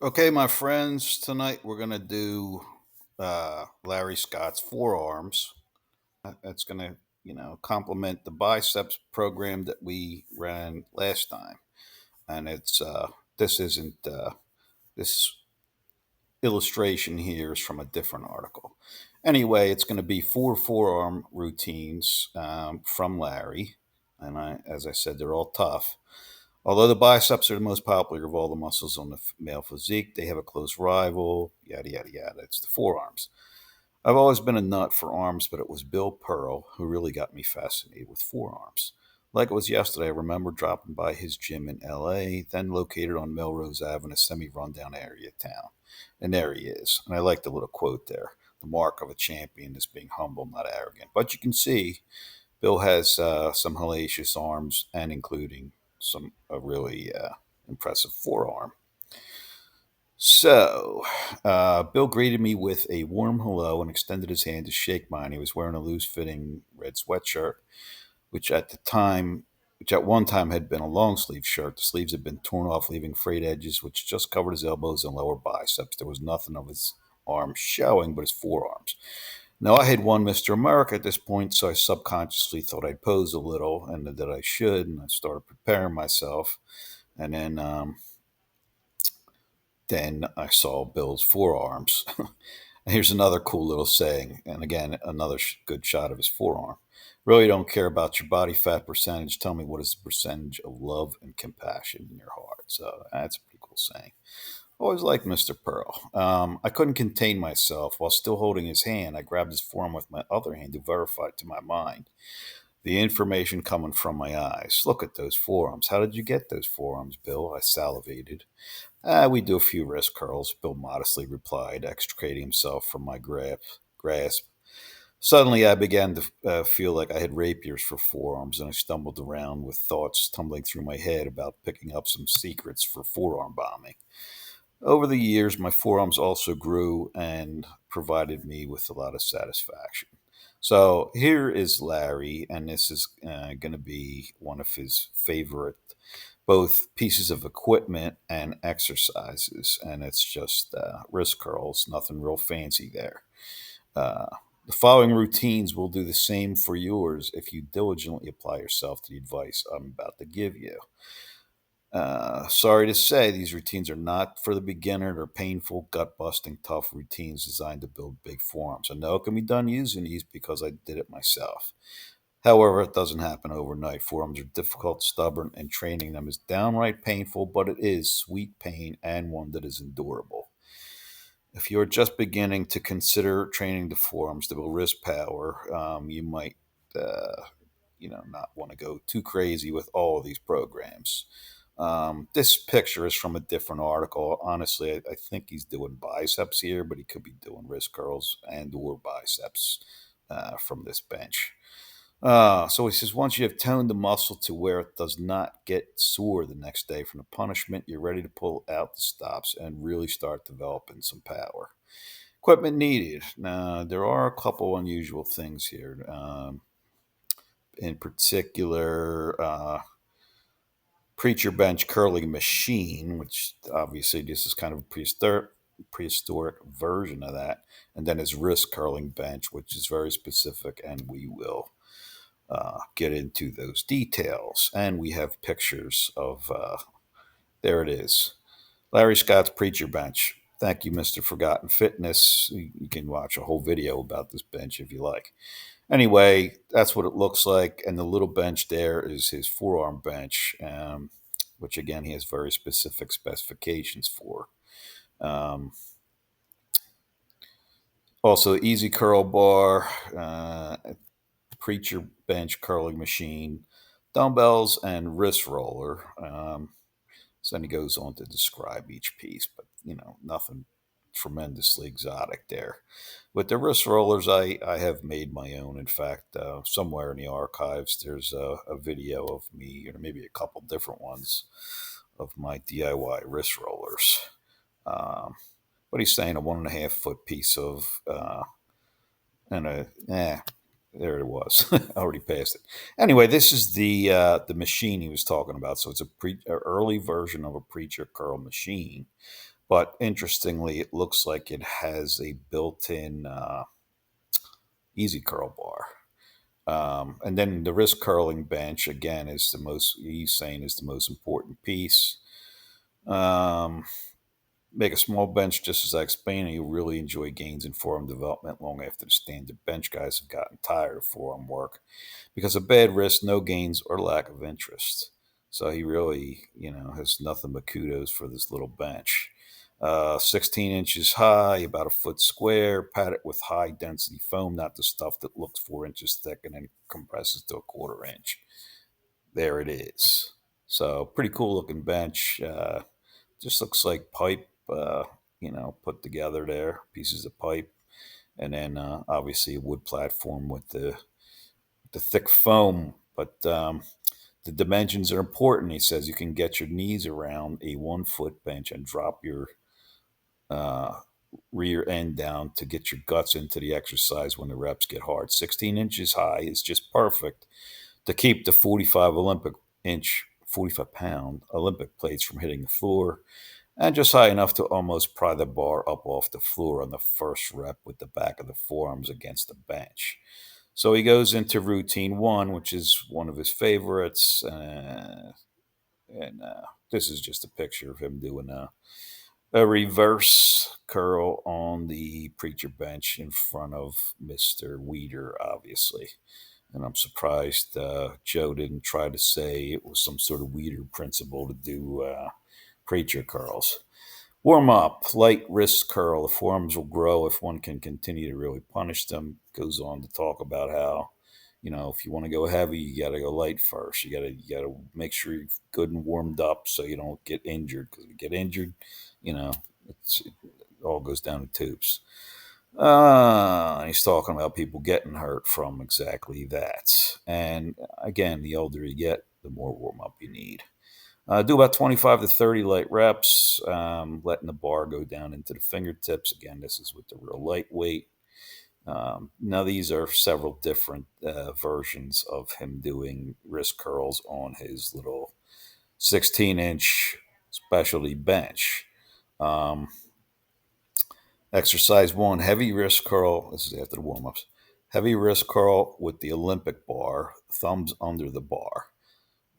Okay, my friends, tonight we're going to do Larry Scott's forearms. That's going to, complement the biceps program that we ran last time. And this isn't, this illustration here is from a different article. Anyway, it's going to be four forearm routines from Larry. And as I said, they're all tough. Although the biceps are the most popular of all the muscles on the male physique, they have a close rival, yada, yada, yada. It's the forearms. I've always been a nut for arms, but it was Bill Pearl who really got me fascinated with forearms. Like it was yesterday, I remember dropping by his gym in LA, then located on Melrose Ave in a semi rundown area of town. And there he is. And I like the little quote there: the mark of a champion is being humble, not arrogant. But you can see Bill has some hellacious arms, and including some a really impressive forearm. So, Bill greeted me with a warm hello and extended his hand to shake mine. He was wearing a loose-fitting red sweatshirt, which at the time, which at one time had been a long sleeve shirt. The sleeves had been torn off, leaving frayed edges, which just covered his elbows and lower biceps. There was nothing of his arms showing, but his forearms. Now, I had won Mr. America at this point, so I subconsciously thought I'd pose a little and that I should, and I started preparing myself. And then I saw Bill's forearms. Here's another cool little saying, and again, another good shot of his forearm. Really don't care about your body fat percentage. Tell me what is the percentage of love and compassion in your heart. So that's a pretty cool saying. Always liked Mr. Pearl. I couldn't contain myself. While still holding his hand, I grabbed his forearm with my other hand to verify it to my mind the information coming from my eyes. Look at those forearms. How did you get those forearms, Bill? I salivated. We do a few wrist curls, Bill modestly replied, extricating himself from my grasp. Suddenly, I began to feel like I had rapiers for forearms, and I stumbled around with thoughts tumbling through my head about picking up some secrets for forearm bombing. Over the years, my forearms also grew and provided me with a lot of satisfaction. So here is Larry, and this is going to be one of his favorite both pieces of equipment and exercises, and it's just wrist curls, nothing real fancy there. Uh, the following routines will do the same for yours if you diligently apply yourself to the advice I'm about to give you. Sorry to say, these routines are not for the beginner. They're painful, gut busting, tough routines designed to build big forearms. I know it can be done using these because I did it myself. However, it doesn't happen overnight. Forearms are difficult, stubborn, and training them is downright painful, but it is sweet pain and one that is endurable. If you're just beginning to consider training the forearms to build wrist power, you might, uh, not want to go too crazy with all of these programs. This picture is from a different article. Honestly, I think he's doing biceps here, but he could be doing wrist curls and or biceps from this bench. So he says, once you have toned the muscle to where it does not get sore the next day from the punishment, you're ready to pull out the stops and really start developing some power. Equipment needed. Now, there are a couple unusual things here. In particular, preacher bench curling machine, which obviously this is kind of a prehistoric version of that, and then his wrist curling bench, which is very specific, and we will get into those details. And we have pictures of, there it is, Larry Scott's preacher bench. Thank you, Mr. Forgotten Fitness. You can watch a whole video about this bench if you like. Anyway, that's what it looks like. And the little bench there is his forearm bench, which again, he has very specific specifications for. Um, Also, easy curl bar, preacher bench curling machine, dumbbells, and wrist roller. So then he goes on to describe each piece, but nothing tremendously exotic there. With the wrist rollers, I have made my own. In fact, somewhere in the archives, there's a video of me, or maybe a couple different ones, of my DIY wrist rollers. Um, what he's saying, a 1.5 foot piece of, and there it was. I already passed it. Anyway, this is the machine he was talking about. So it's a early version of a preacher curl machine. But interestingly, it looks like it has a built-in easy curl bar. And then the wrist curling bench again is the most. He's saying is the most important piece. Um, Make a small bench just as I explained, and you'll really enjoy gains in forearm development long after the standard bench guys have gotten tired of forearm work because of bad wrist, no gains, or lack of interest. So he really, has nothing but kudos for this little bench. 16 inches high, about a foot square, padded with high density foam, not the stuff that looks 4 inches thick and then compresses to a quarter inch. There it is. So pretty cool looking bench. Just looks like pipe, put together there, pieces of pipe, and then obviously a wood platform with the thick foam. But the dimensions are important. He says you can get your knees around a 1 foot bench and drop your uh, rear end down to get your guts into the exercise when the reps get hard. 16 inches high is just perfect to keep the 45 pound Olympic plates from hitting the floor, and just high enough to almost pry the bar up off the floor on the first rep with the back of the forearms against the bench. So he goes into routine one, which is one of his favorites. And this is just a picture of him doing a reverse curl on the preacher bench in front of Mr. Weeder, obviously. And I'm surprised Joe didn't try to say it was some sort of Weeder principle to do preacher curls. Warm up, light wrist curl. The forearms will grow if one can continue to really punish them. Goes on to talk about how, if you want to go heavy, you got to go light first. You got to make sure you're good and warmed up so you don't get injured. Because if you get injured, you know, it all goes down the tubes. He's talking about people getting hurt from exactly that. And again, the older you get, the more warm up you need. Do about 25 to 30 light reps, letting the bar go down into the fingertips. Again, this is with the real lightweight. Now, these are several different versions of him doing wrist curls on his little 16-inch specialty bench. Um, Exercise one, heavy wrist curl. This is after the warm ups. Heavy wrist curl with the Olympic bar, thumbs under the bar.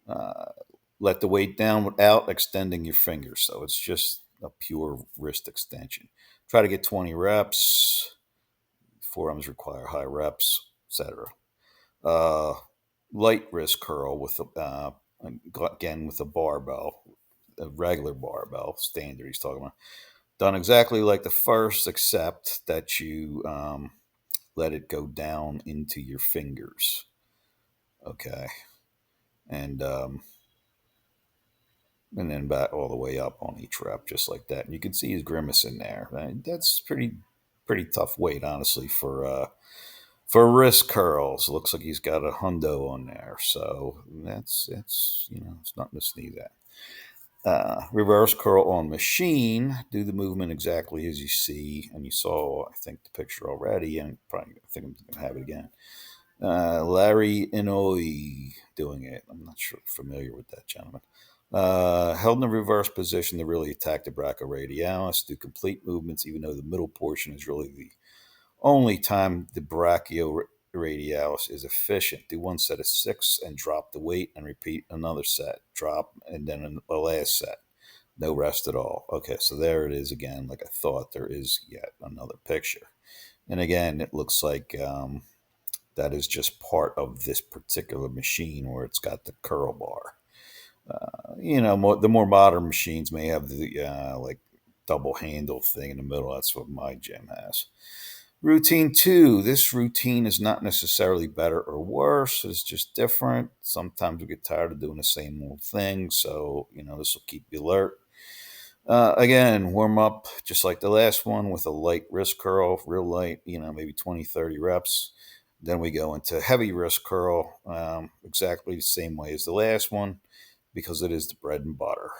Uh, Let the weight down without extending your fingers. So it's just a pure wrist extension. Try to get 20 reps. Forearms require high reps, etc. Uh, Light wrist curl with again with a barbell, a regular barbell standard. He's talking about done exactly like the first, except that you let it go down into your fingers. Okay, and and then back all the way up on each rep, just like that. And you can see his grimace in there. Right? That's pretty tough weight, honestly, for wrist curls. Looks like he's got a hundo on there, so that's it's nothing to sneeze at. Reverse curl on machine. Do the movement exactly as you see, and you saw, I think, the picture already, and probably I think I'm going to have it again. Larry Inouye doing it. I'm not sure familiar with that gentleman. Held in the reverse position to really attack the brachioradialis. Do complete movements, even though the middle portion is really the only time the brachioradialis is efficient. Do one set of six and drop the weight and repeat another set. Drop and then a last set. No rest at all. Okay, so there it is again. Like I thought, there is yet another picture. And again, it looks like that is just part of this particular machine where it's got the curl bar. The more modern machines may have the like double handle thing in the middle. That's what my gym has. Routine two. This routine is not necessarily better or worse. It's just different. Sometimes we get tired of doing the same old thing. So, this will keep you alert. Again, warm up just like the last one with a light wrist curl, real light, maybe 20, 30 reps. Then we go into heavy wrist curl, exactly the same way as the last one because it is the bread and butter.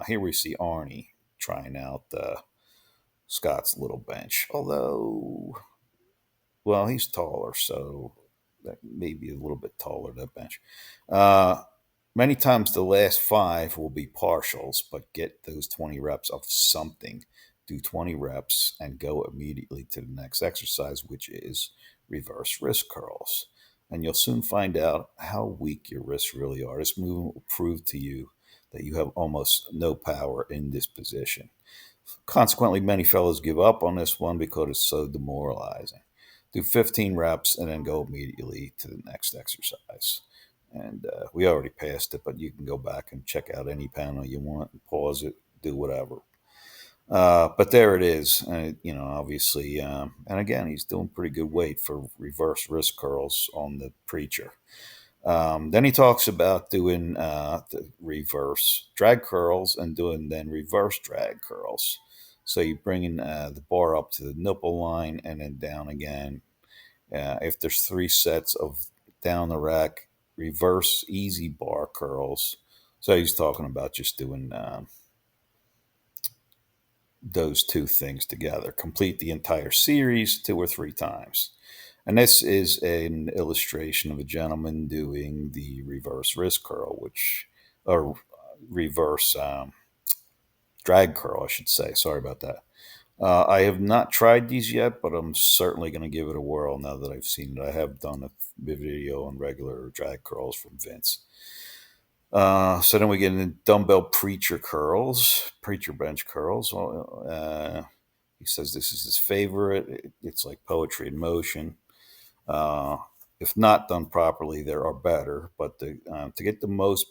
Here we see Arnie trying out Scott's little bench. Although, well, he's taller, so that may be a little bit taller, that bench. Uh, Many times the last five will be partials, but get those 20 reps of something. do 20 reps, and go immediately to the next exercise, which is reverse wrist curls. And you'll soon find out how weak your wrists really are. This movement will prove to you that you have almost no power in this position. Consequently, many fellows give up on this one because it's so demoralizing. Do 15 reps and then go immediately to the next exercise. And we already passed it, but you can go back and check out any panel you want and pause it, do whatever. But there it is. Obviously, and again, he's doing pretty good weight for reverse wrist curls on the preacher. Then he talks about doing the reverse drag curls and doing then reverse drag curls. So you bring in the bar up to the nipple line and then down again. If there's 3 sets of down the rack reverse easy bar curls. So he's talking about just doing those two things together. Complete the entire series 2 or 3 times. And this is an illustration of a gentleman doing the reverse wrist curl, or reverse drag curl, I should say. Sorry about that. I have not tried these yet, but I'm certainly going to give it a whirl now that I've seen it. I have done a video on regular drag curls from Vince. So then we get into dumbbell preacher bench curls. Well, he says this is his favorite. It's like poetry in motion. Uh, if not done properly, there are better. But to get the most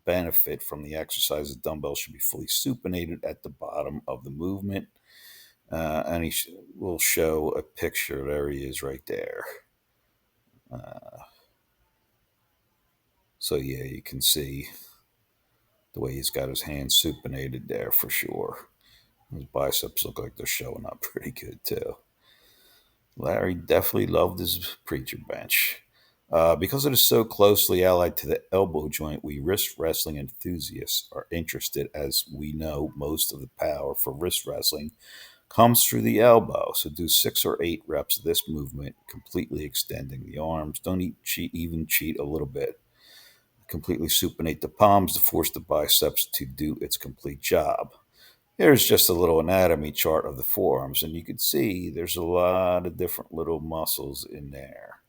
benefit from the exercise, the dumbbell should be fully supinated at the bottom of the movement. And will show a picture. There he is right there. So yeah, you can see the way he's got his hands supinated there for sure. His biceps look like they're showing up pretty good too. Larry definitely loved his preacher bench. Because it is so closely allied to the elbow joint, we wrist wrestling enthusiasts are interested, as we know most of the power for wrist wrestling comes through the elbow. So do 6 or 8 reps of this movement, completely extending the arms. Don't even cheat a little bit. Completely supinate the palms to force the biceps to do its complete job. Here's just a little anatomy chart of the forearms, and you can see there's a lot of different little muscles in there.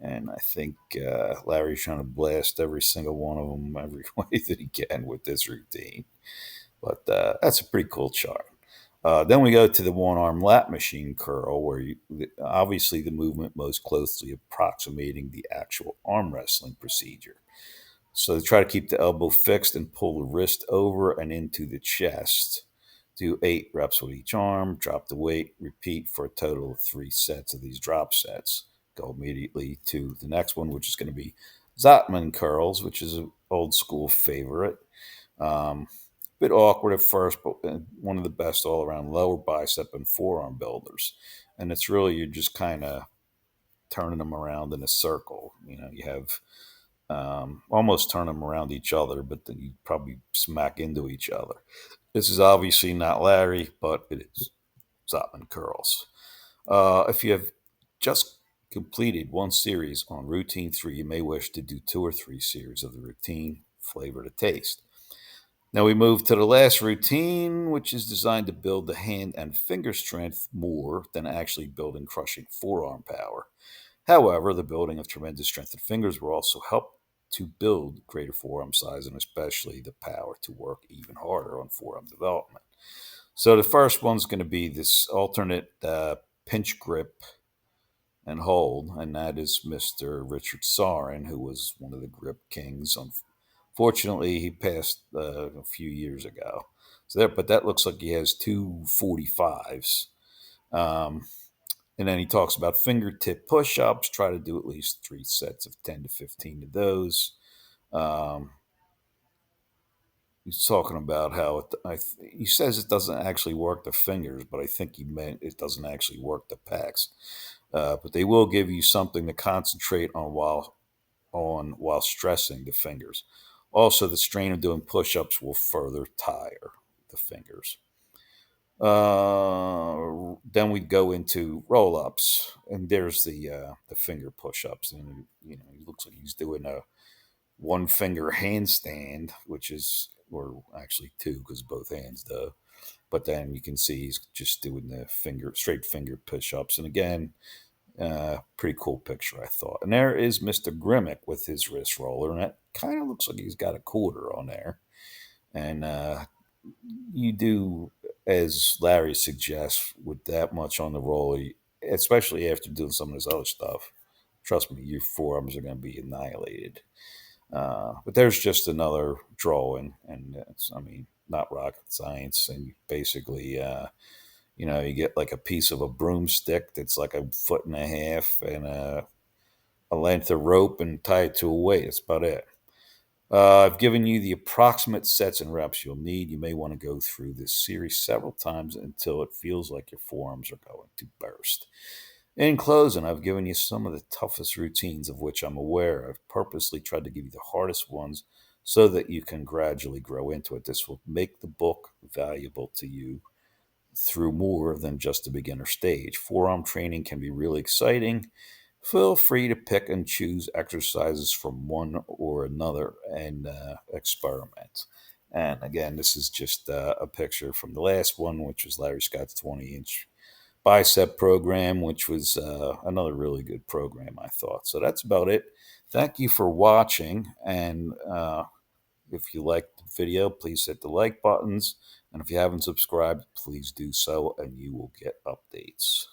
And I think Larry's trying to blast every single one of them every way that he can with this routine. But that's a pretty cool chart. Then we go to the one arm lat machine curl, where obviously the movement most closely approximating the actual arm wrestling procedure. So try to keep the elbow fixed and pull the wrist over and into the chest. Do 8 reps with each arm, drop the weight, repeat for a total of 3 sets of these drop sets. Go immediately to the next one, which is going to be Zotman curls, which is an old school favorite. Bit awkward at first, but one of the best all around lower bicep and forearm builders. And it's really, you're just kind of turning them around in a circle. You have almost turn them around each other, but then you probably smack into each other. This is obviously not Larry, but it is Zotman curls. If you have just completed one series on routine 3, you may wish to do 2 or 3 series of the routine, flavor to taste. Now we move to the last routine, which is designed to build the hand and finger strength more than actually building crushing forearm power. However, the building of tremendous strength in fingers will also help to build greater forearm size and especially the power to work even harder on forearm development. So the first one's going to be this alternate pinch grip and hold, and that is Mr. Richard Sarin, who was one of the grip kings. Unfortunately, he passed a few years ago. But that looks like he has 245s. And then he talks about fingertip push-ups. Try to do at least 3 sets of 10 to 15 of those. Um, he's talking about how he says it doesn't actually work the fingers, but I think he meant it doesn't actually work the pecs. But they will give you something to concentrate on while stressing the fingers. Also, the strain of doing push-ups will further tire the fingers. Then we go into roll ups, and there's the finger push ups, and he looks like he's doing a 1 finger handstand, which is, or actually 2 because both hands do. But then you can see he's just doing the straight finger push-ups. And again, pretty cool picture, I thought. And there is Mr. Grimmick with his wrist roller, and it kind of looks like he's got a quarter on there. And you do, as Larry suggests, with that much on the roller, especially after doing some of this other stuff, trust me, your forearms are going to be annihilated. But there's just another drawing, and it's, I mean, not rocket science. And basically, you get like a piece of a broomstick that's like a foot and a half and a length of rope and tie it to a weight. That's about it. I've given you the approximate sets and reps you'll need. You may want to go through this series several times until it feels like your forearms are going to burst. In closing, I've given you some of the toughest routines of which I'm aware. I've purposely tried to give you the hardest ones so that you can gradually grow into it. This will make the book valuable to you through more than just the beginner stage. Forearm training can be really exciting. Feel free to pick and choose exercises from one or another and experiment. And again, this is just a picture from the last one, which was Larry Scott's 20-inch bicep program, which was another really good program, I thought. So that's about it. Thank you for watching. And if you liked the video, please hit the like buttons. And if you haven't subscribed, please do so, and you will get updates.